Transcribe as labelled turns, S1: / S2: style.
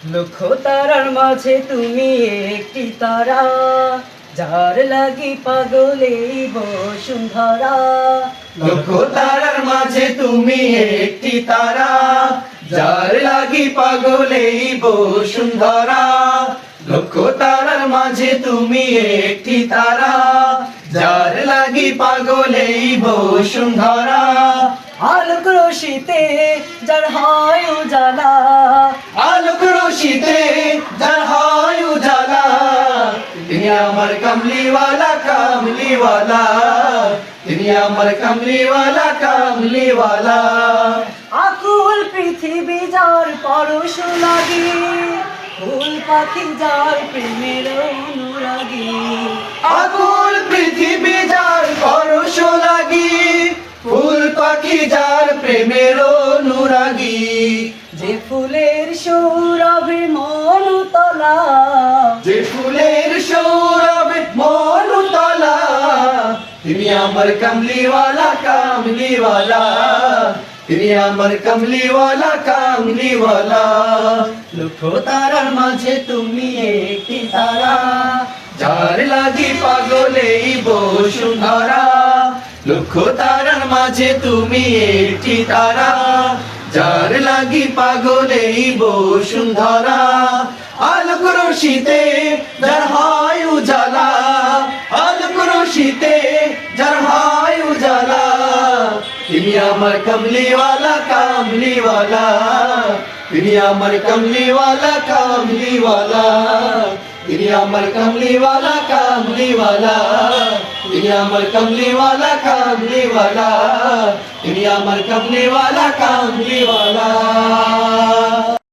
S1: লক্ষ তারার মাঝে তুমি একটি তারা, যার লাগি পাগলে বসুন্ধরা।
S2: লক্ষ তারার মাঝে তুমি একটি তারা, যার লাগি পাগলে বসুন্ধরা। লক্ষ তারার মাঝে তুমি একটি তারা, যার লাগি পাগলে বসুন্ধরা।
S1: আলোক রশিতে যার হয় উজালা,
S2: আলোক রশিতে যার হয় উজালা, তিনি আমার কমলিওয়ালা কমলিওয়ালা, তিনি আমার কমলিওয়ালা কমলিওয়ালা।
S1: আকুল পৃথিবী যার পরশ লাগি, ফুল পাখি যার প্রেমের অনুরাগী।
S2: আকুল পৃথিবী যার পরশ লাগি, ফুল পাখি যার প্রেমের অনুরাগী।
S1: যে ফুলের সৌরভে মনুতলা,
S2: যে ফুলের সৌরভে মনুতলা, তিনি আমার কমলিওয়ালা কমলিওয়ালা, তিনি আমার কমলিওয়ালা কমলিওয়ালা। লক্ষ তারার মাঝে তুমি একটি তারা, যার লাগি পাগলে বসুন্ধরা। লক্ষ তারার মাঝে তুমি একটি তারা, যার লাগি পাগলে বসুন্ধরা। আলোক রশিতে যার হয় উজালা, আলোক রশিতে যার হয় উজালা, তিনি আমার কমলিওয়ালা কমলিওয়ালা, তিনি আমার কমলিওয়ালা কমলিওয়ালা, তিনি আমার কমলিওয়ালা কমলিওয়ালা, তিনি আমার কমলিওয়ালা কমলিওয়ালা, তিনি আমার কমলিওয়ালা কমলিওয়ালা।